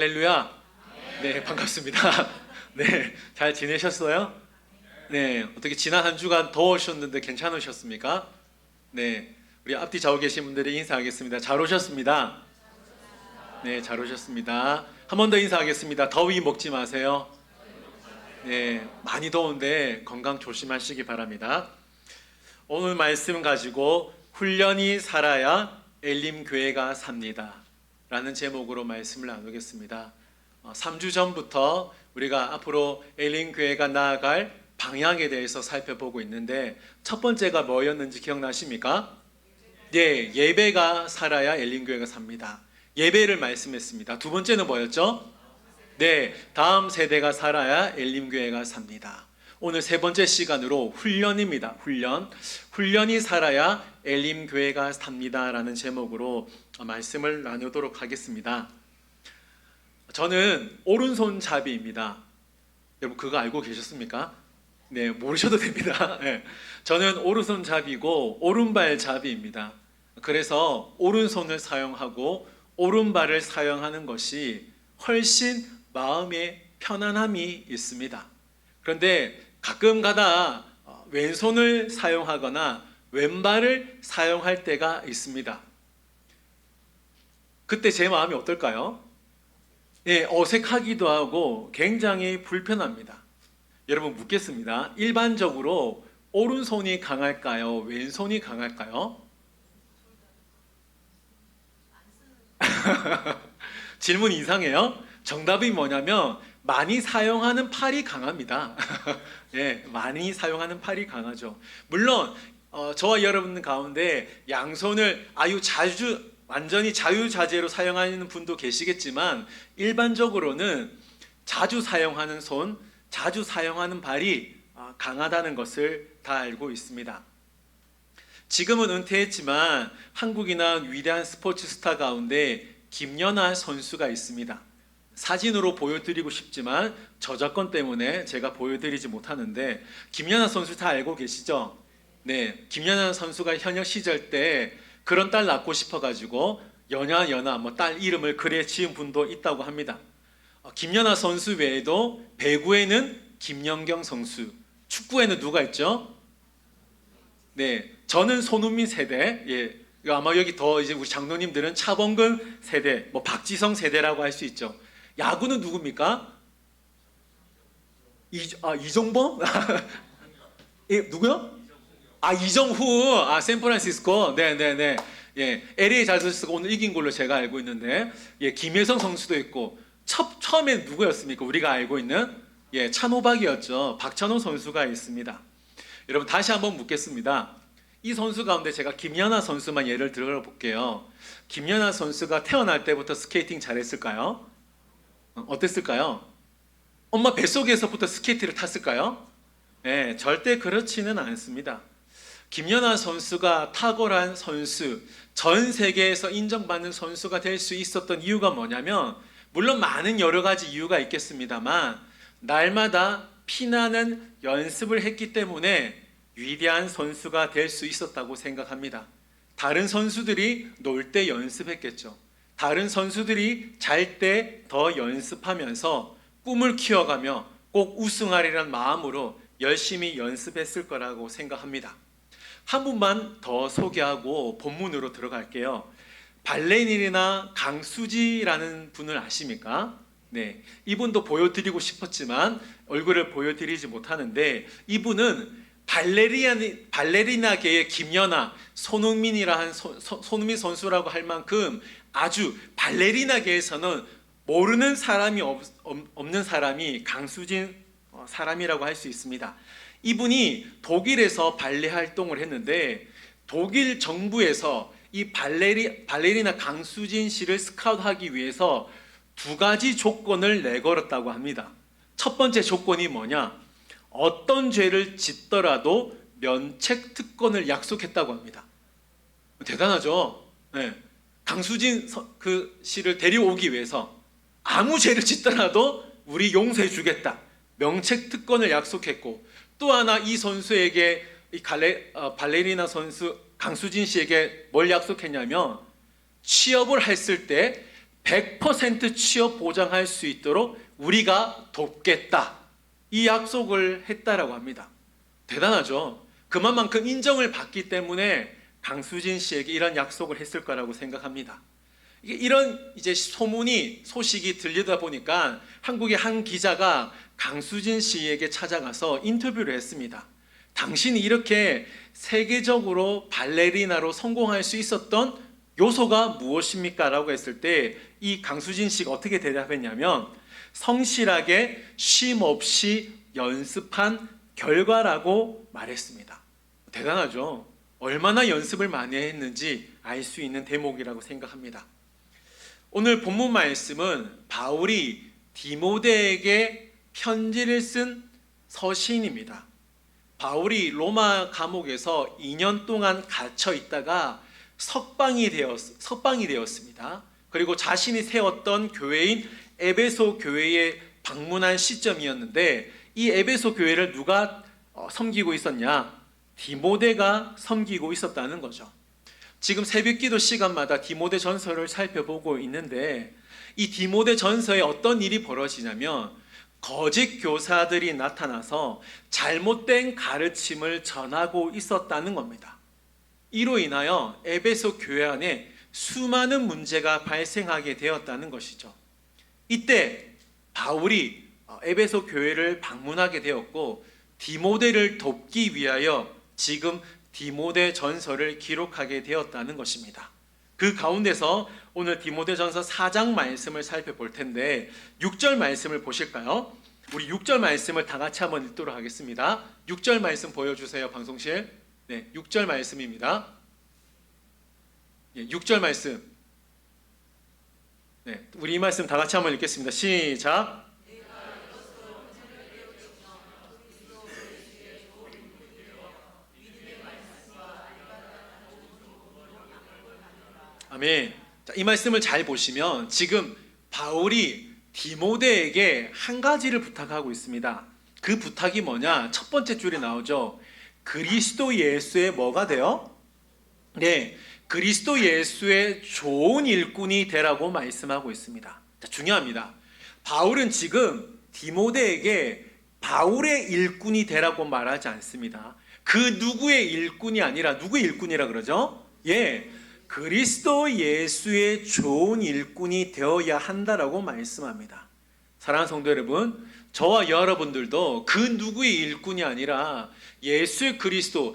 할렐루야. 네, 반갑습니다. 네, 잘 지내셨어요? 네, 어떻게 지난 한 주간 더우셨는데 괜찮으셨습니까? 네, 우리 앞뒤 좌우 계신 분들이 인사하겠습니다. 잘 오셨습니다. 네, 잘 오셨습니다. 한 번 더 인사하겠습니다. 더위 먹지 마세요. 네, 많이 더운데 건강 조심하시기 바랍니다. 오늘 말씀 가지고 훈련이 살아야 엘림 교회가 삽니다 라는 제목으로 말씀을 나누겠습니다. 3주 전부터 우리가 앞으로 엘림 교회가 나아갈 방향에 대해서 살펴보고 있는데, 첫 번째가 뭐였는지 기억나십니까? 네, 예배가 살아야 엘림 교회가 삽니다. 예배를 말씀했습니다. 두 번째는 뭐였죠? 네, 다음 세대가 살아야 엘림 교회가 삽니다. 오늘 세 번째 시간으로 훈련입니다. 훈련이 살아야 엘림 교회가 삽니다 라는 제목으로 말씀을 나누도록 하겠습니다. 저는 오른손잡이입니다. 여러분 그거 알고 계셨습니까? 네, 모르셔도 됩니다. 네, 저는 오른손잡이고 오른발잡이입니다. 그래서 오른손을 사용하고 오른발을 사용하는 것이 훨씬 마음에 편안함이 있습니다. 그런데 가끔 가다 왼손을 사용하거나 왼발을 사용할 때가 있습니다. 그때 제 마음이 어떨까요? 예, 어색하기도 하고 굉장히 불편합니다. 여러분 묻겠습니다. 일반적으로 오른손이 강할까요? 왼손이 강할까요? 질문 이상해요? 정답이 뭐냐면 많이 사용하는 팔이 강합니다. 예, 많이 사용하는 팔이 강하죠. 물론 저와 여러분 가운데 양손을 완전히 자유자재로 사용하는 분도 계시겠지만, 일반적으로는 자주 사용하는 손, 자주 사용하는 발이 강하다는 것을 다 알고 있습니다. 지금은 은퇴했지만 한국이나 위대한 스포츠 스타 가운데 김연아 선수가 있습니다. 사진으로 보여드리고 싶지만 저작권 때문에 제가 보여드리지 못하는데, 김연아 선수 다 알고 계시죠? 네, 김연아 선수가 현역 시절 때 그런 딸 낳고 싶어가지고 연아 딸 이름을 그래 지은 분도 있다고 합니다. 김연아 선수 외에도 배구에는 김연경 선수, 축구에는 누가 있죠? 네, 저는 손흥민 세대. 예, 아마 여기 더 이제 우리 장로님들은 차범근 세대, 박지성 세대라고 할 수 있죠. 야구는 누굽니까? 이종범? 예, 누구요? 이정후. 샌프란시스코. 네네네. 예, LA 잘선수가 오늘 이긴 걸로 제가 알고 있는데, 예, 김혜성 선수도 있고, 처음에 누구였습니까? 우리가 알고 있는, 예, 찬호박이었죠. 박찬호 선수가 있습니다. 여러분 다시 한번 묻겠습니다. 이 선수 가운데 제가 김연아 선수만 예를 들어 볼게요. 김연아 선수가 태어날 때부터 스케이팅 잘했을까요? 어땠을까요? 엄마 뱃속에서부터 스케이트를 탔을까요? 네, 절대 그렇지는 않습니다. 김연아 선수가 탁월한 선수, 전 세계에서 인정받는 선수가 될 수 있었던 이유가 뭐냐면, 물론 많은 여러 가지 이유가 있겠습니다만, 날마다 피나는 연습을 했기 때문에 위대한 선수가 될 수 있었다고 생각합니다. 다른 선수들이 놀 때 연습했겠죠. 다른 선수들이 잘 때 더 연습하면서 꿈을 키워가며 꼭 우승하리라는 마음으로 열심히 연습했을 거라고 생각합니다. 한 분만 더 소개하고 본문으로 들어갈게요. 발레리나 강수지라는 분을 아십니까? 네, 이분도 보여드리고 싶었지만 얼굴을 보여드리지 못하는데, 이분은 발레리나계의 김연아, 손흥민이라 손흥민 선수라고 할 만큼 아주 발레리나계에서는 모르는 사람이 없는 사람이 강수진 사람이라고 할 수 있습니다. 이분이 독일에서 발레 활동을 했는데, 독일 정부에서 이 발레리나 강수진 씨를 스카우트하기 위해서 두 가지 조건을 내걸었다고 합니다. 첫 번째 조건이 뭐냐? 어떤 죄를 짓더라도 면책 특권을 약속했다고 합니다. 대단하죠? 네. 강수진 씨를 데려오기 위해서 아무 죄를 짓더라도 우리 용서해 주겠다, 명책 특권을 약속했고, 또 하나 이 선수에게 발레리나 선수 강수진 씨에게 뭘 약속했냐면, 취업을 했을 때 100% 취업 보장할 수 있도록 우리가 돕겠다. 이 약속을 했다라고 합니다. 대단하죠. 그만큼 인정을 받기 때문에 강수진 씨에게 이런 약속을 했을 거라고 생각합니다. 이런 이제 소식이 들리다 보니까 한국의 한 기자가 강수진 씨에게 찾아가서 인터뷰를 했습니다. 당신이 이렇게 세계적으로 발레리나로 성공할 수 있었던 요소가 무엇입니까? 라고 했을 때 이 강수진 씨가 어떻게 대답했냐면 성실하게 쉼 없이 연습한 결과라고 말했습니다. 대단하죠. 얼마나 연습을 많이 했는지 알 수 있는 대목이라고 생각합니다. 오늘 본문 말씀은 바울이 디모데에게 편지를 쓴 서신입니다. 바울이 로마 감옥에서 2년 동안 갇혀 있다가 석방이 되었습니다. 그리고 자신이 세웠던 교회인 에베소 교회에 방문한 시점이었는데 이 에베소 교회를 누가 섬기고 있었냐? 디모데가 섬기고 있었다는 거죠. 지금 새벽기도 시간마다 디모데 전서를 살펴보고 있는데 이 디모데 전서에 어떤 일이 벌어지냐면 거짓 교사들이 나타나서 잘못된 가르침을 전하고 있었다는 겁니다. 이로 인하여 에베소 교회 안에 수많은 문제가 발생하게 되었다는 것이죠. 이때 바울이 에베소 교회를 방문하게 되었고 디모데를 돕기 위하여 지금 디모데 전서를 기록하게 되었다는 것입니다. 그 가운데서 오늘 디모데 전서 4장 말씀을 살펴볼 텐데 6절 말씀을 보실까요? 우리 6절 말씀을 다 같이 한번 읽도록 하겠습니다. 6절 말씀 보여주세요, 방송실. 네, 6절 말씀입니다. 6절 말씀. 네, 우리 이 말씀 다 같이 한번 읽겠습니다. 시작. 아멘. 자, 이 말씀을 잘 보시면 지금 바울이 디모데에게 한 가지를 부탁하고 있습니다. 그 부탁이 뭐냐? 첫 번째 줄에 나오죠. 그리스도 예수의 뭐가 돼요? 네, 그리스도 예수의 좋은 일꾼이 되라고 말씀하고 있습니다. 자, 중요합니다. 바울은 지금 디모데에게 바울의 일꾼이 되라고 말하지 않습니다. 그 누구의 일꾼이 아니라 누구의 일꾼이라 그러죠? 예, 그리스도 예수의 좋은 일꾼이 되어야 한다라고 말씀합니다. 사랑하는 성도 여러분, 저와 여러분들도 그 누구의 일꾼이 아니라 예수 그리스도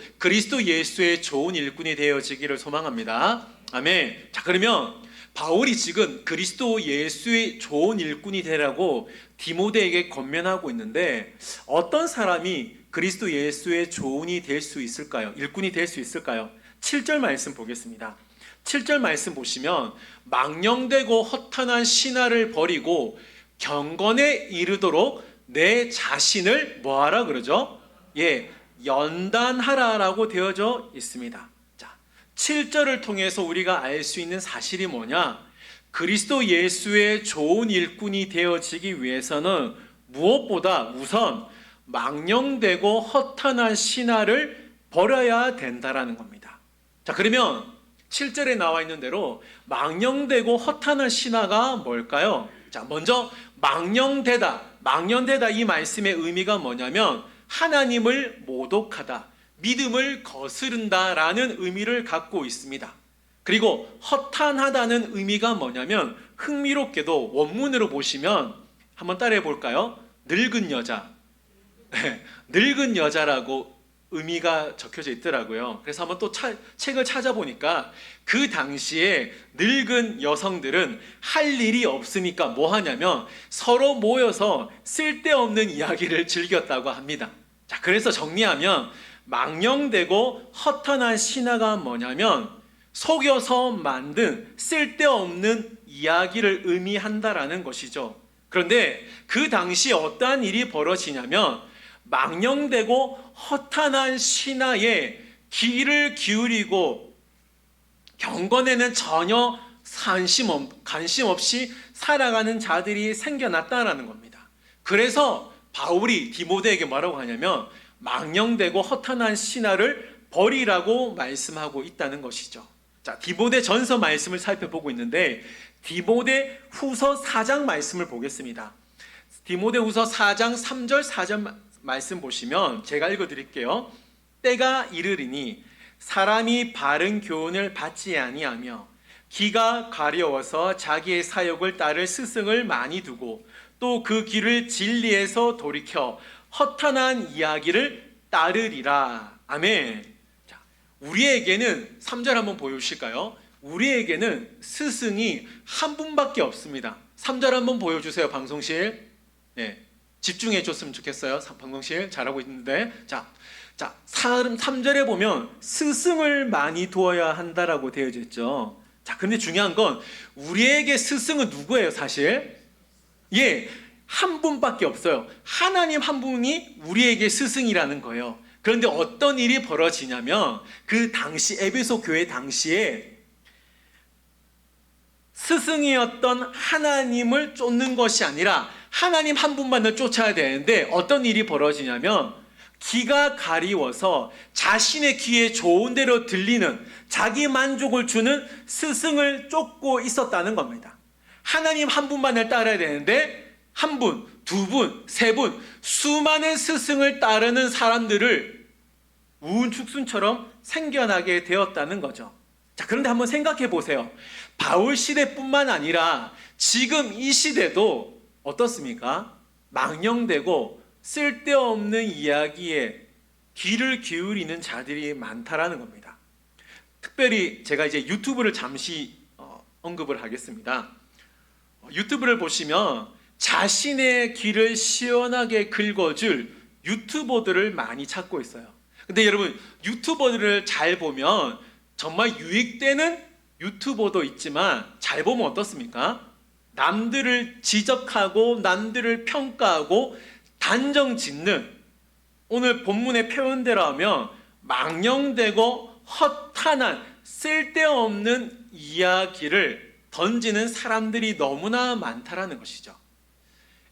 예수의 좋은 일꾼이 되어지기를 소망합니다. 아멘. 자, 그러면 바울이 지금 그리스도 예수의 좋은 일꾼이 되라고 디모데에게 권면하고 있는데 어떤 사람이 그리스도 예수의 좋은이 될 수 있을까요? 일꾼이 될 수 있을까요? 7절 말씀 보겠습니다. 7절 말씀 보시면 망령되고 허탄한 신화를 버리고 경건에 이르도록 내 자신을 뭐하라 그러죠? 예, 연단하라라고 되어져 있습니다. 자, 7절을 통해서 우리가 알 수 있는 사실이 뭐냐? 그리스도 예수의 좋은 일꾼이 되어지기 위해서는 무엇보다 우선 망령되고 허탄한 신화를 버려야 된다라는 겁니다. 자, 그러면 7절에 나와 있는 대로 망령되고 허탄한 신화가 뭘까요? 자, 먼저 망령되다 이 말씀의 의미가 뭐냐면 하나님을 모독하다, 믿음을 거스른다라는 의미를 갖고 있습니다. 그리고 허탄하다는 의미가 뭐냐면 흥미롭게도 원문으로 보시면 한번 따라해 볼까요? 늙은 여자, 늙은 여자라고 의미가 적혀져 있더라고요. 그래서 한번 또 책을 찾아보니까 그 당시에 늙은 여성들은 할 일이 없으니까 뭐 하냐면 서로 모여서 쓸데없는 이야기를 즐겼다고 합니다. 자, 그래서 정리하면 망령되고 허탄한 신화가 뭐냐면 속여서 만든 쓸데없는 이야기를 의미한다라는 것이죠. 그런데 그 당시에 어떠한 일이 벌어지냐면 망령되고 허탄한 신화에 귀를 기울이고 경건에는 전혀 관심 없이 살아가는 자들이 생겨났다라는 겁니다. 그래서 바울이 디모데에게 뭐라고 하냐면 망령되고 허탄한 신화를 버리라고 말씀하고 있다는 것이죠. 자, 디모데 전서 말씀을 살펴보고 있는데 디모데후서 4장 말씀을 보겠습니다. 디모데후서 4장 3절 4절 말씀 보시면 제가 읽어드릴게요. 때가 이르리니 사람이 바른 교훈을 받지 아니하며 기가 가려워서 자기의 사욕을 따를 스승을 많이 두고 또 그 길을 진리에서 돌이켜 허탄한 이야기를 따르리라. 아멘. 자, 우리에게는 3절 한번 보여주실까요? 우리에게는 스승이 한 분밖에 없습니다. 3절 한번 보여주세요, 방송실. 네, 집중해 줬으면 좋겠어요. 방송실 잘하고 있는데. 자, 3절에 보면 스승을 많이 두어야 한다라고 되어져 있죠. 자, 근데 중요한 건 우리에게 스승은 누구예요, 사실? 예, 한 분밖에 없어요. 하나님 한 분이 우리에게 스승이라는 거예요. 그런데 어떤 일이 벌어지냐면 그 당시 에베소 교회 당시에 스승이었던 하나님을 쫓는 것이 아니라 하나님 한 분만을 쫓아야 되는데 어떤 일이 벌어지냐면 귀가 가리워서 자신의 귀에 좋은 대로 들리는 자기 만족을 주는 스승을 쫓고 있었다는 겁니다. 하나님 한 분만을 따라야 되는데 한 분, 두 분, 세 분, 수많은 스승을 따르는 사람들을 우은축순처럼 생겨나게 되었다는 거죠. 자, 그런데 한번 생각해 보세요. 바울 시대뿐만 아니라 지금 이 시대도 어떻습니까? 망령되고 쓸데없는 이야기에 귀를 기울이는 자들이 많다라는 겁니다. 특별히 제가 이제 유튜브를 잠시 언급을 하겠습니다. 유튜브를 보시면 자신의 귀를 시원하게 긁어줄 유튜버들을 많이 찾고 있어요. 근데 여러분, 유튜버들을 잘 보면 정말 유익되는 유튜버도 있지만 잘 보면 어떻습니까? 남들을 지적하고 남들을 평가하고 단정 짓는, 오늘 본문의 표현대로 하면 망령되고 허탄한 쓸데없는 이야기를 던지는 사람들이 너무나 많다라는 것이죠.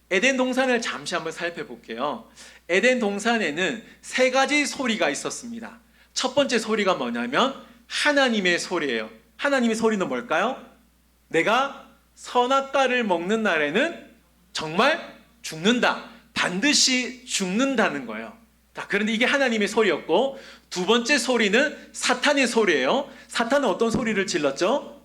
에덴 동산을 잠시 한번 살펴볼게요. 에덴 동산에는 세 가지 소리가 있었습니다. 첫 번째 소리가 뭐냐면 하나님의 소리예요. 하나님의 소리는 뭘까요? 내가 선악과를 먹는 날에는 정말 죽는다. 반드시 죽는다는 거예요. 자, 그런데 이게 하나님의 소리였고, 두 번째 소리는 사탄의 소리예요. 사탄은 어떤 소리를 질렀죠?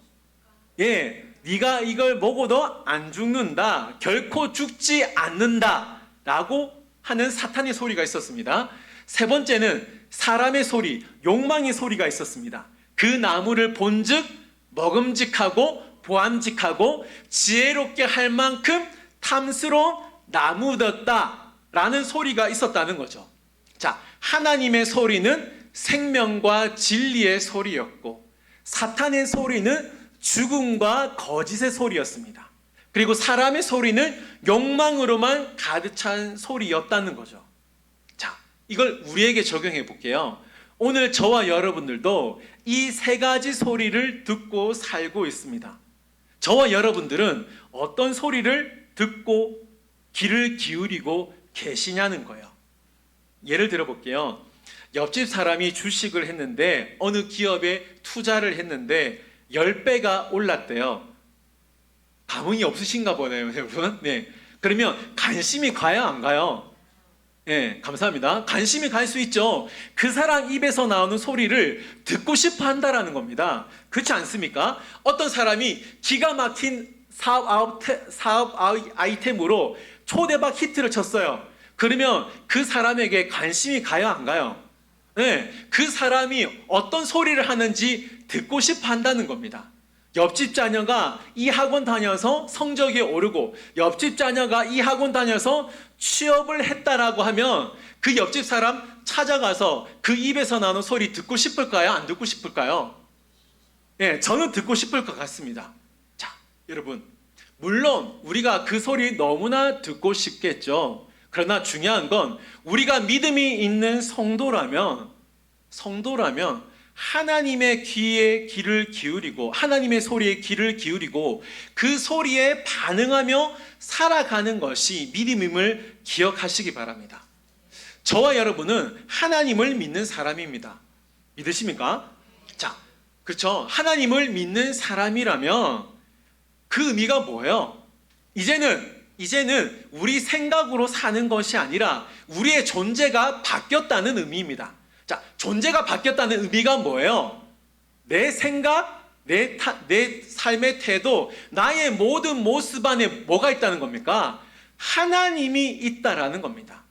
예, 네가 이걸 먹어도 안 죽는다. 결코 죽지 않는다. 라고 하는 사탄의 소리가 있었습니다. 세 번째는 사람의 소리, 욕망의 소리가 있었습니다. 그 나무를 본즉 먹음직하고 보암직하고 지혜롭게 할 만큼 탐스러운 나무였다 라는 소리가 있었다는 거죠. 자, 하나님의 소리는 생명과 진리의 소리였고, 사탄의 소리는 죽음과 거짓의 소리였습니다. 그리고 사람의 소리는 욕망으로만 가득 찬 소리였다는 거죠. 자, 이걸 우리에게 적용해 볼게요. 오늘 저와 여러분들도 이 세 가지 소리를 듣고 살고 있습니다. 저와 여러분들은 어떤 소리를 듣고 귀를 기울이고 계시냐는 거예요. 예를 들어 볼게요. 옆집 사람이 주식을 했는데 어느 기업에 투자를 했는데 10배가 올랐대요. 감흥이 없으신가 보네요, 여러분. 네. 그러면 관심이 가요, 안 가요? 네, 감사합니다. 관심이 갈 수 있죠. 그 사람 입에서 나오는 소리를 듣고 싶어 한다라는 겁니다. 그렇지 않습니까? 어떤 사람이 기가 막힌 사업 아이템으로 초대박 히트를 쳤어요. 그러면 그 사람에게 관심이 가요, 안 가요? 네, 그 사람이 어떤 소리를 하는지 듣고 싶어 한다는 겁니다. 옆집 자녀가 이 학원 다녀서 성적이 오르고 옆집 자녀가 이 학원 다녀서 취업을 했다라고 하면 그 옆집 사람 찾아가서 그 입에서 나오는 소리 듣고 싶을까요? 안 듣고 싶을까요? 네, 저는 듣고 싶을 것 같습니다. 자, 여러분, 물론 우리가 그 소리 너무나 듣고 싶겠죠. 그러나 중요한 건 우리가 믿음이 있는 성도라면 하나님의 귀에 귀를 기울이고 하나님의 소리에 귀를 기울이고 그 소리에 반응하며 살아가는 것이 믿음임을 기억하시기 바랍니다. 저와 여러분은 하나님을 믿는 사람입니다. 믿으십니까? 자, 그렇죠. 하나님을 믿는 사람이라면 그 의미가 뭐예요? 이제는 우리 생각으로 사는 것이 아니라 우리의 존재가 바뀌었다는 의미입니다. 자, 존재가 바뀌었다는 의미가 뭐예요? 내 생각, 내 삶의 태도, 나의 모든 모습 안에 뭐가 있다는 겁니까? 하나님이 있다라는 겁니다.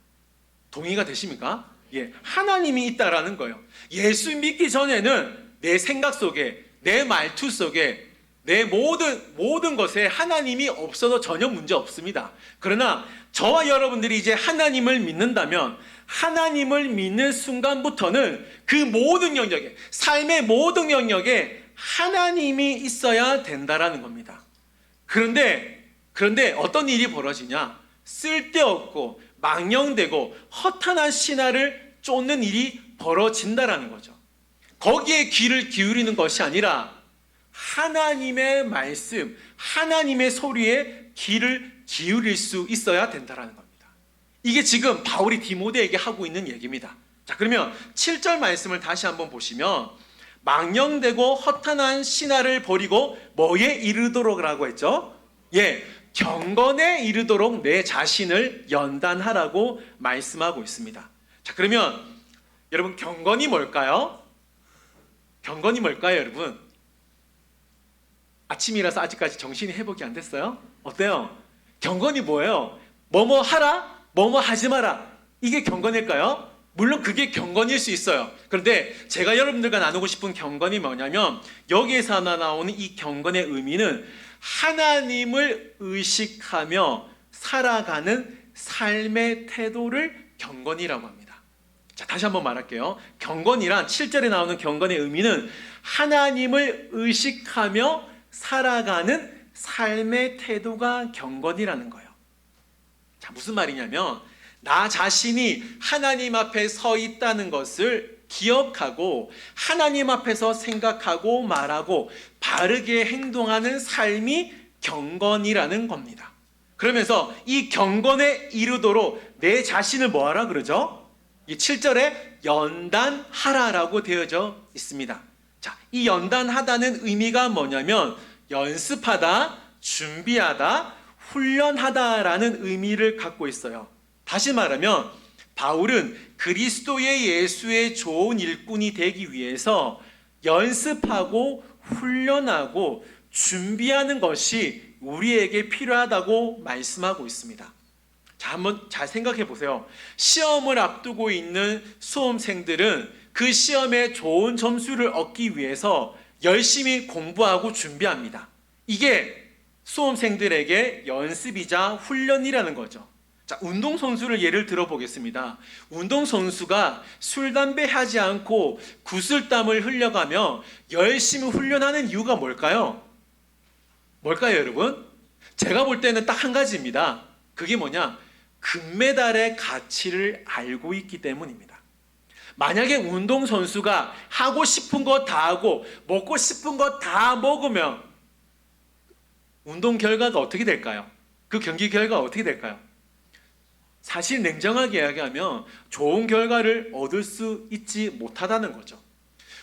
동의가 되십니까? 예, 하나님이 있다라는 거예요. 예수 믿기 전에는 내 생각 속에, 내 말투 속에, 내 모든 것에 하나님이 없어도 전혀 문제 없습니다. 그러나 저와 여러분들이 이제 하나님을 믿는다면 하나님을 믿는 순간부터는 그 모든 영역에, 삶의 모든 영역에 하나님이 있어야 된다라는 겁니다. 그런데 어떤 일이 벌어지냐? 쓸데없고 망령되고 허탄한 신화를 쫓는 일이 벌어진다라는 거죠. 거기에 귀를 기울이는 것이 아니라 하나님의 말씀, 하나님의 소리에 귀를 기울일 수 있어야 된다는 겁니다. 이게 지금 바울이 디모데에게 하고 있는 얘기입니다. 자, 그러면 7절 말씀을 다시 한번 보시면 망령되고 허탄한 신화를 버리고 뭐에 이르도록이라고 했죠? 예, 경건에 이르도록 내 자신을 연단하라고 말씀하고 있습니다. 자, 그러면 여러분 경건이 뭘까요? 경건이 뭘까요, 여러분? 아침이라서 아직까지 정신이 회복이 안 됐어요? 어때요? 경건이 뭐예요? 뭐뭐 하라? 뭐뭐 하지 마라. 이게 경건일까요? 물론 그게 경건일 수 있어요. 그런데 제가 여러분들과 나누고 싶은 경건이 뭐냐면 여기에서 나오는 이 경건의 의미는 하나님을 의식하며 살아가는 삶의 태도를 경건이라고 합니다. 자, 다시 한번 말할게요. 경건이란 7절에 나오는 경건의 의미는 하나님을 의식하며 살아가는 삶의 태도가 경건이라는 거예요. 자, 무슨 말이냐면 나 자신이 하나님 앞에 서 있다는 것을 기억하고 하나님 앞에서 생각하고 말하고 바르게 행동하는 삶이 경건이라는 겁니다. 그러면서 이 경건에 이르도록 내 자신을 뭐하라 그러죠? 이 7절에 연단하라라고 되어져 있습니다. 자, 이 연단하다는 의미가 뭐냐면 연습하다, 준비하다, 훈련하다라는 의미를 갖고 있어요. 다시 말하면 바울은 그리스도의 예수의 좋은 일꾼이 되기 위해서 연습하고 훈련하고 준비하는 것이 우리에게 필요하다고 말씀하고 있습니다. 자, 한번 잘 생각해 보세요. 시험을 앞두고 있는 수험생들은 그 시험에 좋은 점수를 얻기 위해서 열심히 공부하고 준비합니다. 이게 수험생들에게 연습이자 훈련이라는 거죠. 자, 운동선수를 예를 들어보겠습니다. 운동선수가 술, 담배 하지 않고 구슬땀을 흘려가며 열심히 훈련하는 이유가 뭘까요? 뭘까요, 여러분? 제가 볼 때는 딱 한 가지입니다. 그게 뭐냐? 금메달의 가치를 알고 있기 때문입니다. 만약에 운동선수가 하고 싶은 거 다 하고 먹고 싶은 거 다 먹으면 운동 결과가 어떻게 될까요? 그 경기 결과가 어떻게 될까요? 사실 냉정하게 이야기하면 좋은 결과를 얻을 수 있지 못하다는 거죠.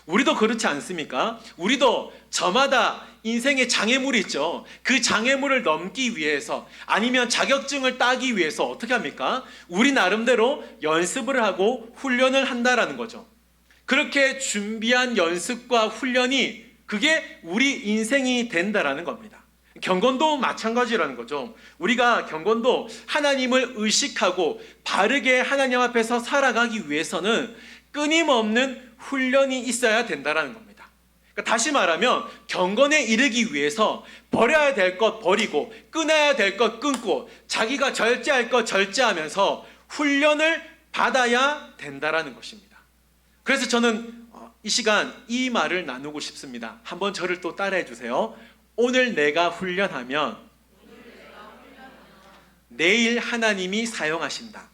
우리도 그렇지 않습니까? 우리도 저마다 인생의 장애물이 있죠. 그 장애물을 넘기 위해서 아니면 자격증을 따기 위해서 어떻게 합니까? 우리 나름대로 연습을 하고 훈련을 한다라는 거죠. 그렇게 준비한 연습과 훈련이 그게 우리 인생이 된다라는 겁니다. 경건도 마찬가지라는 거죠. 우리가 경건도 하나님을 의식하고 바르게 하나님 앞에서 살아가기 위해서는 끊임없는 훈련이 있어야 된다는 겁니다. 그러니까 다시 말하면 경건에 이르기 위해서 버려야 될 것 버리고 끊어야 될 것 끊고 자기가 절제할 것 절제하면서 훈련을 받아야 된다는 것입니다. 그래서 저는 이 시간 이 말을 나누고 싶습니다. 한번 저를 또 따라해 주세요. 오늘 내가 훈련하면 내일 하나님이 사용하신다.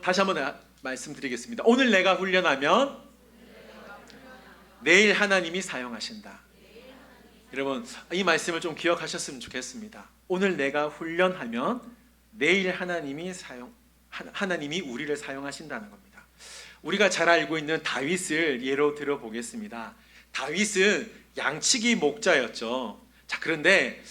다시 한번 말씀드리겠습니다. 오늘 내가 훈련하면 내일 하나님이 사용하신다. 여러분, 이 말씀을 좀 기억하셨으면 좋겠습니다. 오늘 내가 훈련하면 내일 하나님이 우리를 사용하신다는 겁니다. 우리가 잘 알고 있는 다윗을 예로 들어보겠습니다. 다윗은 양치기 목자였죠. 자, 그런데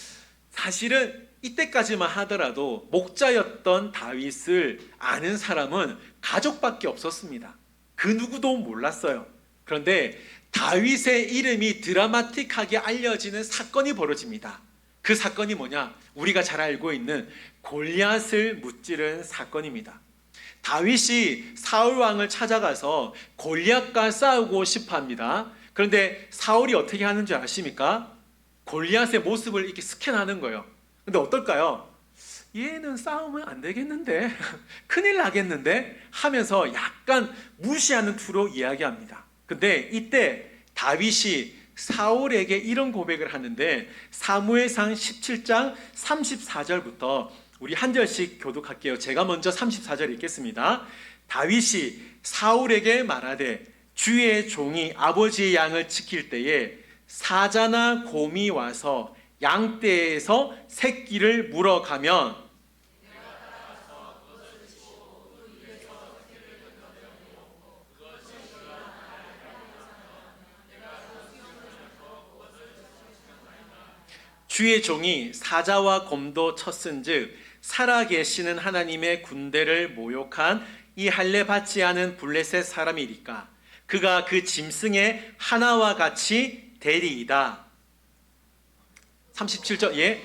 사실은 이때까지만 하더라도 목자였던 다윗을 아는 사람은 가족밖에 없었습니다. 그 누구도 몰랐어요. 그런데 다윗의 이름이 드라마틱하게 알려지는 사건이 벌어집니다. 그 사건이 뭐냐? 우리가 잘 알고 있는 골리앗을 무찌른 사건입니다. 다윗이 사울 왕을 찾아가서 골리앗과 싸우고 싶어 합니다. 그런데 사울이 어떻게 하는 줄 아십니까? 골리앗의 모습을 이렇게 스캔하는 거예요. 근데 어떨까요? 얘는 싸우면 안 되겠는데, 큰일 나겠는데 하면서 약간 무시하는 투로 이야기합니다. 근데 이때 다윗이 사울에게 이런 고백을 하는데, 사무엘상 17장 34절부터 우리 한 절씩 교독할게요. 제가 먼저 34절 읽겠습니다. 다윗이 사울에게 말하되 주의 종이 아버지의 양을 지킬 때에 사자나 곰이 와서 양떼에서 새끼를 물어가면 주의 종이 사자와 곰도 쳤은즉 살아계시는 하나님의 군대를 모욕한 이 할례 받지 않은 블레셋 사람이리까 그가 그 짐승의 하나와 같이 되리이다. 37절 예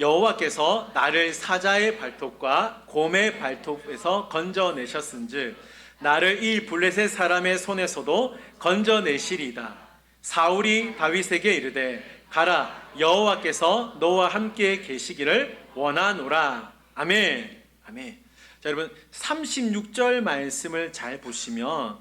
여호와께서 나를 사자의 발톱과 곰의 발톱에서 건져내셨은즉 나를 이 블레셋 사람의 손에서도 건져내시리이다. 사울이 다윗에게 이르되 가라 여호와께서 너와 함께 계시기를 원하노라. 아멘. 아멘. 자, 여러분 36절 말씀을 잘 보시면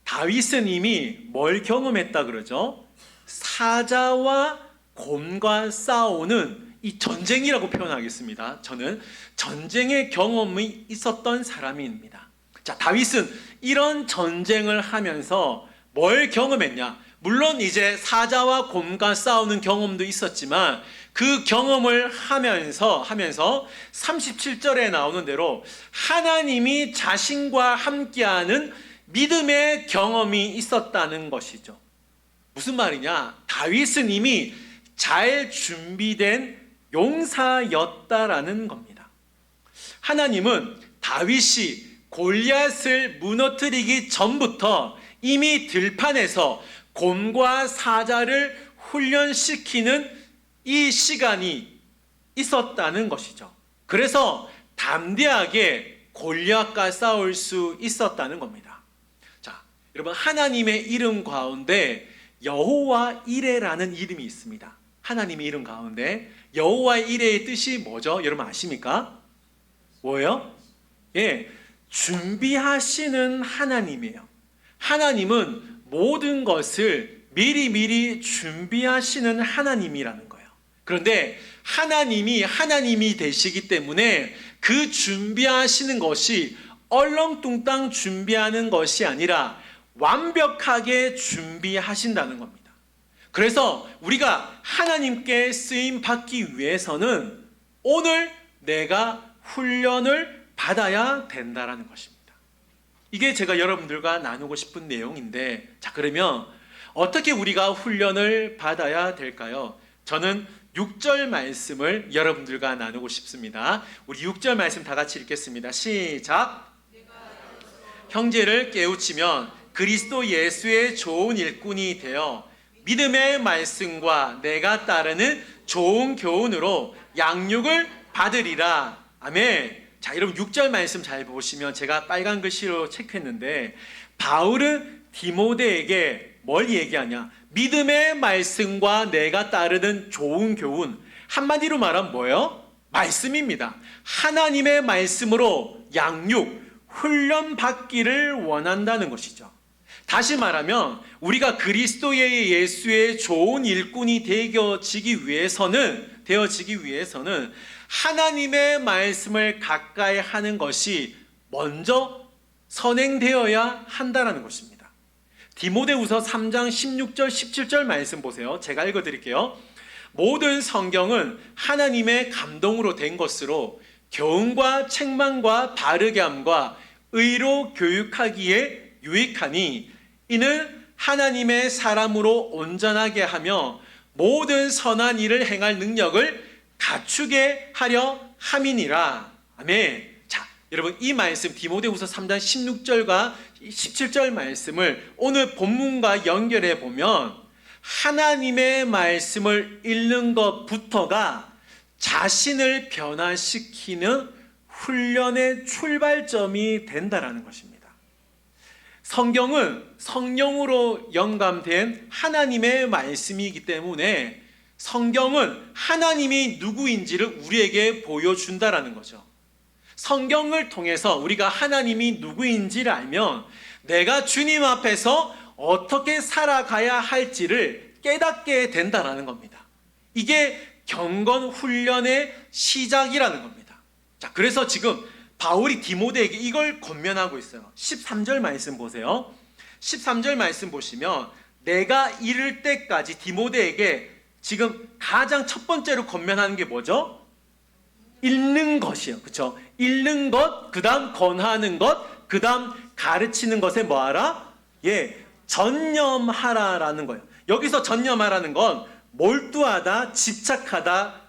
다윗은 이미 뭘 경험했다 그러죠? 사자와 곰과 싸우는 이 전쟁이라고 표현하겠습니다. 저는 전쟁의 경험이 있었던 사람입니다. 자, 다윗은 이런 전쟁을 하면서 뭘 경험했냐? 물론 이제 사자와 곰과 싸우는 경험도 있었지만 그 경험을 하면서 37절에 나오는 대로 하나님이 자신과 함께하는 믿음의 경험이 있었다는 것이죠. 무슨 말이냐? 다윗은 이미 잘 준비된 용사였다라는 겁니다. 하나님은 다윗이 골리앗을 무너뜨리기 전부터 이미 들판에서 곰과 사자를 훈련시키는 이 시간이 있었다는 것이죠. 그래서 담대하게 골리앗과 싸울 수 있었다는 겁니다. 자, 여러분 하나님의 이름 가운데 여호와 이레라는 이름이 있습니다. 하나님의 이름 가운데 여호와 이레의 뜻이 뭐죠? 여러분 아십니까? 뭐예요? 예, 준비하시는 하나님이에요. 하나님은 모든 것을 미리 준비하시는 하나님이라는 거예요. 그런데 하나님이 되시기 때문에 그 준비하시는 것이 얼렁뚱땅 준비하는 것이 아니라 완벽하게 준비하신다는 겁니다. 그래서 우리가 하나님께 쓰임 받기 위해서는 오늘 내가 훈련을 받아야 된다는 것입니다. 이게 제가 여러분들과 나누고 싶은 내용인데, 자, 그러면 어떻게 우리가 훈련을 받아야 될까요? 저는 6절 말씀을 여러분들과 나누고 싶습니다. 우리 6절 말씀 다 같이 읽겠습니다. 시작. 형제를 깨우치면 그리스도 예수의 좋은 일꾼이 되어 믿음의 말씀과 내가 따르는 좋은 교훈으로 양육을 받으리라. 아멘. 자, 여러분 6절 말씀 잘 보시면 제가 빨간 글씨로 체크했는데 바울은 디모데에게 뭘 얘기하냐? 믿음의 말씀과 내가 따르는 좋은 교훈. 한마디로 말하면 뭐예요? 말씀입니다. 하나님의 말씀으로 양육, 훈련받기를 원한다는 것이죠. 다시 말하면 우리가 그리스도의 예수의 좋은 일꾼이 되어지기 위해서는 하나님의 말씀을 가까이 하는 것이 먼저 선행되어야 한다는 것입니다. 디모데후서 3장 16절 17절 말씀 보세요. 제가 읽어드릴게요. 모든 성경은 하나님의 감동으로 된 것으로 교훈과 책망과 바르게 함과 의로 교육하기에 유익하니 이는 하나님의 사람으로 온전하게 하며 모든 선한 일을 행할 능력을 갖추게 하려 함이니라. 아멘. 자, 여러분 이 말씀 디모데후서 3장 16절과 17절 말씀을 오늘 본문과 연결해 보면 하나님의 말씀을 읽는 것부터가 자신을 변화시키는 훈련의 출발점이 된다라는 것입니다. 성경은 성령으로 영감된 하나님의 말씀이기 때문에 성경은 하나님이 누구인지를 우리에게 보여준다라는 거죠. 성경을 통해서 우리가 하나님이 누구인지를 알면 내가 주님 앞에서 어떻게 살아가야 할지를 깨닫게 된다라는 겁니다. 이게 경건 훈련의 시작이라는 겁니다. 자, 그래서 지금 바울이 디모데에게 이걸 권면하고 있어요. 13절 말씀 보세요. 13절 말씀 보시면 내가 이를 때까지 디모데에게 지금 가장 첫 번째로 권면하는 게 뭐죠? 읽는 것이에요. 그렇죠? 읽는 것, 그 다음 권하는 것, 그 다음 가르치는 것에 뭐하라? 전념하라라는 거예요. 여기서 전념하라는 건 몰두하다, 집착하다,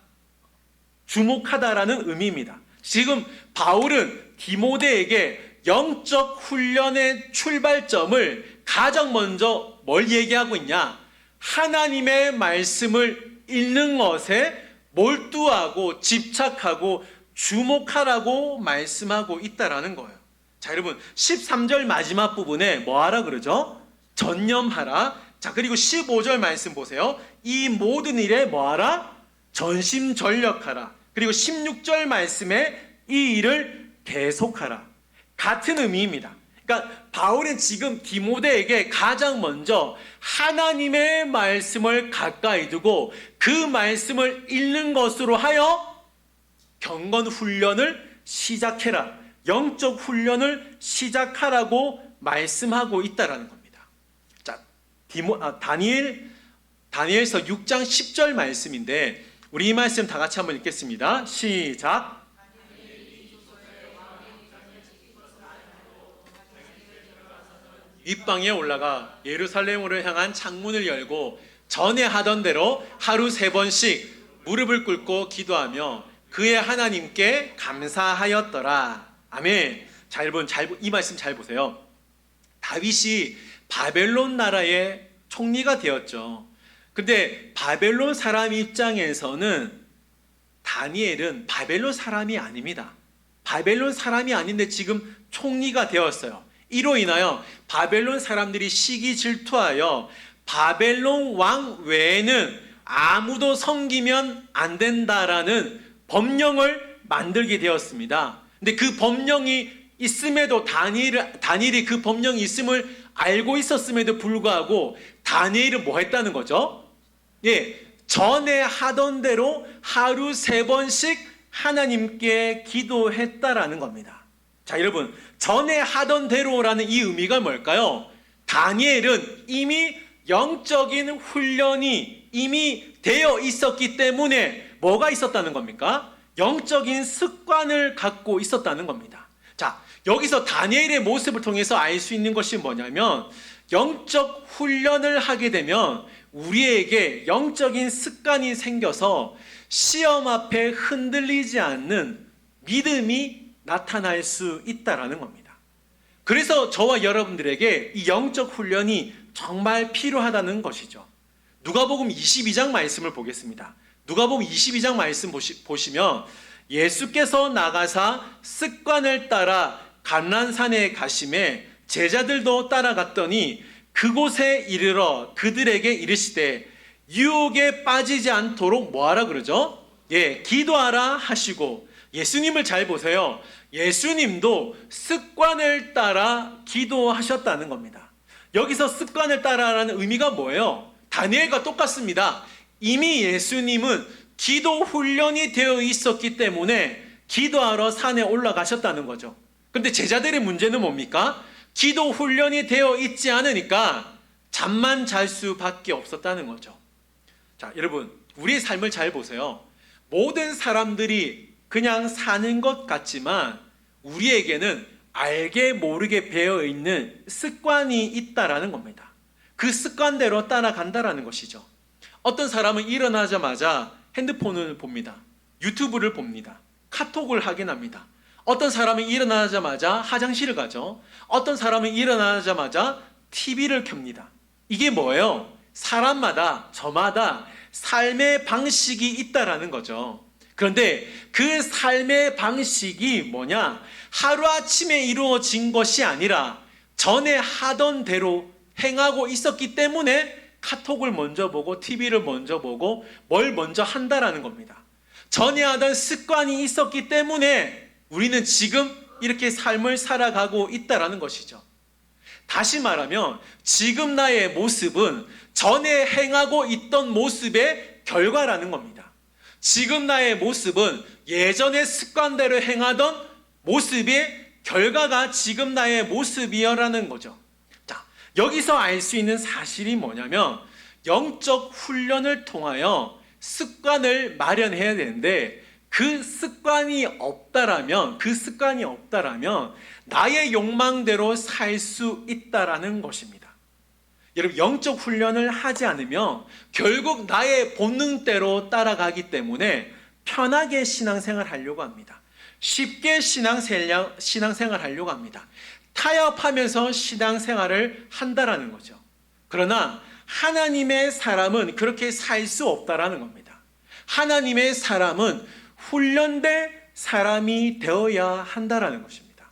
주목하다라는 의미입니다. 지금 바울은 디모데에게 영적 훈련의 출발점을 가장 먼저 뭘 얘기하고 있냐? 하나님의 말씀을 읽는 것에 몰두하고 집착하고 주목하라고 말씀하고 있다라는 거예요. 자, 여러분 13절 마지막 부분에 뭐하라 그러죠? 전념하라. 자, 그리고 15절 말씀 보세요. 이 모든 일에 뭐하라? 전심전력하라. 그리고 16절 말씀에 이 일을 계속하라. 같은 의미입니다. 그러니까 바울은 지금 디모데에게 가장 먼저 하나님의 말씀을 가까이 두고 그 말씀을 읽는 것으로 하여 경건 훈련을 시작해라. 영적 훈련을 시작하라고 말씀하고 있다라는 겁니다. 자, 다니엘서 6장 10절 말씀인데 우리 이 말씀 다 같이 한번 읽겠습니다. 시작. 윗방에 올라가 예루살렘으로 향한 창문을 열고 전에 하던 대로 하루 3번씩 무릎을 꿇고 기도하며 그의 하나님께 감사하였더라. 아멘. 자, 여러분 이 말씀 잘 보세요. 다윗이 바벨론 나라의 총리가 되었죠. 근데 바벨론 사람 입장에서는 다니엘은 바벨론 사람이 아닙니다. 바벨론 사람이 아닌데 지금 총리가 되었어요. 이로 인하여 바벨론 사람들이 시기 질투하여 바벨론 왕 외에는 아무도 섬기면 안 된다라는 법령을 만들게 되었습니다. 근데 그 법령이 있음에도 다니엘이 그 법령이 있음을 알고 있었음에도 불구하고 다니엘은 뭐 했다는 거죠? 전에 하던 대로 하루 3번씩 하나님께 기도했다라는 겁니다. 자, 여러분 전에 하던 대로라는 이 의미가 뭘까요? 다니엘은 이미 영적인 훈련이 이미 되어 있었기 때문에 뭐가 있었다는 겁니까? 영적인 습관을 갖고 있었다는 겁니다. 자, 여기서 다니엘의 모습을 통해서 알 수 있는 것이 뭐냐면 영적 훈련을 하게 되면 우리에게 영적인 습관이 생겨서 시험 앞에 흔들리지 않는 믿음이 나타날 수 있다라는 겁니다. 그래서 저와 여러분들에게 이 영적 훈련이 정말 필요하다는 것이죠. 누가복음 22장 말씀을 보겠습니다. 누가복음 22장 말씀 보시면 예수께서 나가사 습관을 따라 감람산에 가심에 제자들도 따라갔더니 그곳에 이르러 그들에게 이르시되 유혹에 빠지지 않도록 뭐하라 그러죠? 기도하라 하시고, 예수님을 잘 보세요. 예수님도 습관을 따라 기도하셨다는 겁니다. 여기서 습관을 따라라는 의미가 뭐예요? 다니엘과 똑같습니다. 이미 예수님은 기도 훈련이 되어 있었기 때문에 기도하러 산에 올라가셨다는 거죠. 그런데 제자들의 문제는 뭡니까? 기도 훈련이 되어 있지 않으니까 잠만 잘 수밖에 없었다는 거죠. 자, 여러분 우리의 삶을 잘 보세요. 모든 사람들이 그냥 사는 것 같지만 우리에게는 알게 모르게 배어 있는 습관이 있다라는 겁니다. 그 습관대로 따라간다라는 것이죠. 어떤 사람은 일어나자마자 핸드폰을 봅니다. 유튜브를 봅니다. 카톡을 확인합니다. 어떤 사람은 일어나자마자 화장실을 가죠. 어떤 사람은 일어나자마자 TV를 켭니다. 이게 뭐예요? 사람마다, 저마다 삶의 방식이 있다라는 거죠. 그런데 그 삶의 방식이 뭐냐? 하루아침에 이루어진 것이 아니라 전에 하던 대로 행하고 있었기 때문에 카톡을 먼저 보고 TV를 먼저 보고 뭘 먼저 한다라는 겁니다. 전에 하던 습관이 있었기 때문에 우리는 지금 이렇게 삶을 살아가고 있다라는 것이죠. 다시 말하면 지금 나의 모습은 전에 행하고 있던 모습의 결과라는 겁니다. 지금 나의 모습은 예전의 습관대로 행하던 모습의 결과가 지금 나의 모습이여라는 거죠. 자, 여기서 알 수 있는 사실이 뭐냐면 영적 훈련을 통하여 습관을 마련해야 되는데 그 습관이 없다라면 나의 욕망대로 살 수 있다라는 것입니다. 여러분, 영적 훈련을 하지 않으면 결국 나의 본능대로 따라가기 때문에 편하게 신앙생활 하려고 합니다. 쉽게 신앙생활 하려고 합니다. 타협하면서 신앙생활을 한다라는 거죠. 그러나 하나님의 사람은 그렇게 살 수 없다라는 겁니다. 하나님의 사람은 훈련된 사람이 되어야 한다라는 것입니다.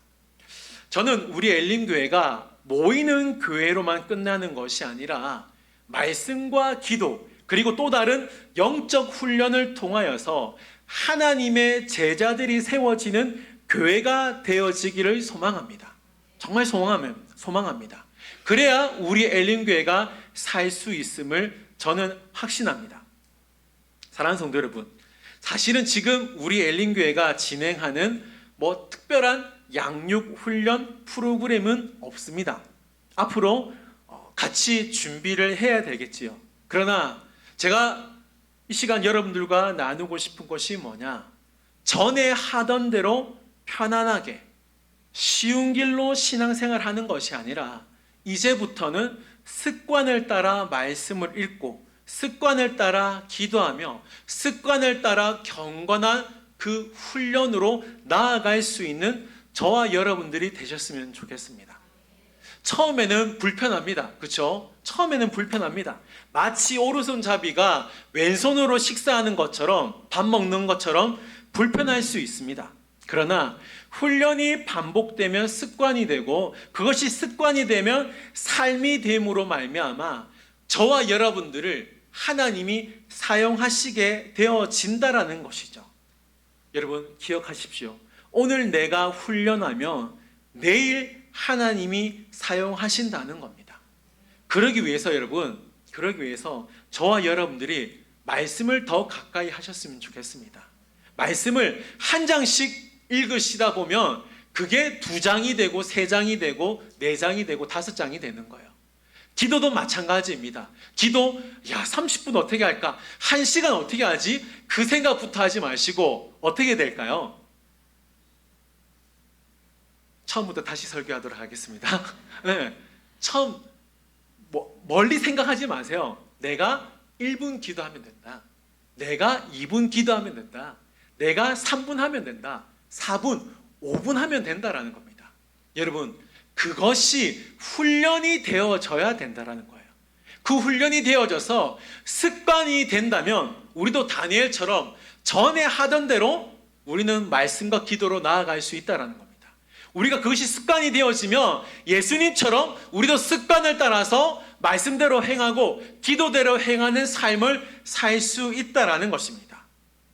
저는 우리 엘림교회가 모이는 교회로만 끝나는 것이 아니라 말씀과 기도 그리고 또 다른 영적 훈련을 통하여서 하나님의 제자들이 세워지는 교회가 되어지기를 소망합니다. 정말 소망합니다. 그래야 우리 엘림교회가 살 수 있음을 저는 확신합니다. 사랑하는 성도 여러분, 사실은 지금 우리 엘림교회가 진행하는 특별한 양육 훈련 프로그램은 없습니다. 앞으로 같이 준비를 해야 되겠지요. 그러나 제가 이 시간 여러분들과 나누고 싶은 것이 뭐냐? 전에 하던 대로 편안하게 쉬운 길로 신앙생활하는 것이 아니라 이제부터는 습관을 따라 말씀을 읽고 습관을 따라 기도하며 습관을 따라 경건한 그 훈련으로 나아갈 수 있는 저와 여러분들이 되셨으면 좋겠습니다. 처음에는 불편합니다. 그렇죠? 처음에는 불편합니다. 마치 오른손잡이가 왼손으로 식사하는 것처럼 밥 먹는 것처럼 불편할 수 있습니다. 그러나 훈련이 반복되면 습관이 되고 그것이 습관이 되면 삶이 됨으로 말미암아 저와 여러분들을 하나님이 사용하시게 되어진다라는 것이죠. 여러분 기억하십시오. 오늘 내가 훈련하면 내일 하나님이 사용하신다는 겁니다. 그러기 위해서 저와 여러분들이 말씀을 더 가까이 하셨으면 좋겠습니다. 말씀을 한 장씩 읽으시다 보면 그게 2장이 되고 3장이 되고 4장이 되고 5장이 되는 거예요. 기도도 마찬가지입니다. 기도 30분 어떻게 할까? 1시간 어떻게 하지? 그 생각부터 하지 마시고 어떻게 될까요? 처음부터 다시 설교하도록 하겠습니다. 네, 처음 멀리 생각하지 마세요. 내가 1분 기도하면 된다. 내가 2분 기도하면 된다. 내가 3분 하면 된다. 4분, 5분 하면 된다라는 겁니다. 여러분, 그것이 훈련이 되어져야 된다라는 거예요. 그 훈련이 되어져서 습관이 된다면 우리도 다니엘처럼 전에 하던 대로 우리는 말씀과 기도로 나아갈 수 있다라는 겁니다. 우리가 그것이 습관이 되어지면 예수님처럼 우리도 습관을 따라서 말씀대로 행하고 기도대로 행하는 삶을 살 수 있다라는 것입니다.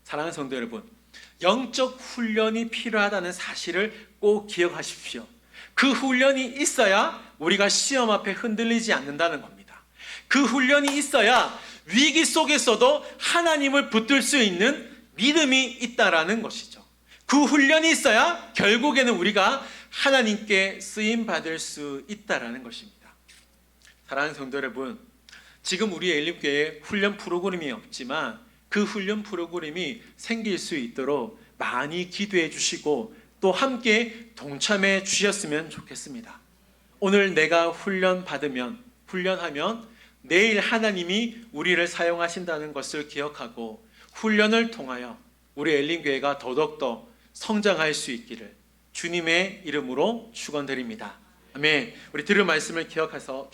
사랑하는 성도 여러분, 영적 훈련이 필요하다는 사실을 꼭 기억하십시오. 그 훈련이 있어야 우리가 시험 앞에 흔들리지 않는다는 겁니다. 그 훈련이 있어야 위기 속에서도 하나님을 붙들 수 있는 믿음이 있다라는 것이죠. 그 훈련이 있어야 결국에는 우리가 하나님께 쓰임 받을 수 있다라는 것입니다. 사랑하는 성도 여러분, 지금 우리 엘림교회에 훈련 프로그램이 없지만 그 훈련 프로그램이 생길 수 있도록 많이 기도해 주시고 또 함께 동참해 주셨으면 좋겠습니다. 오늘 내가 훈련 받으면 훈련하면 내일 하나님이 우리를 사용하신다는 것을 기억하고 훈련을 통하여 우리 엘린교회가 더욱더 성장할 수 있기를 주님의 이름으로 축원드립니다. 아멘. 우리 들은 말씀을 기억하면서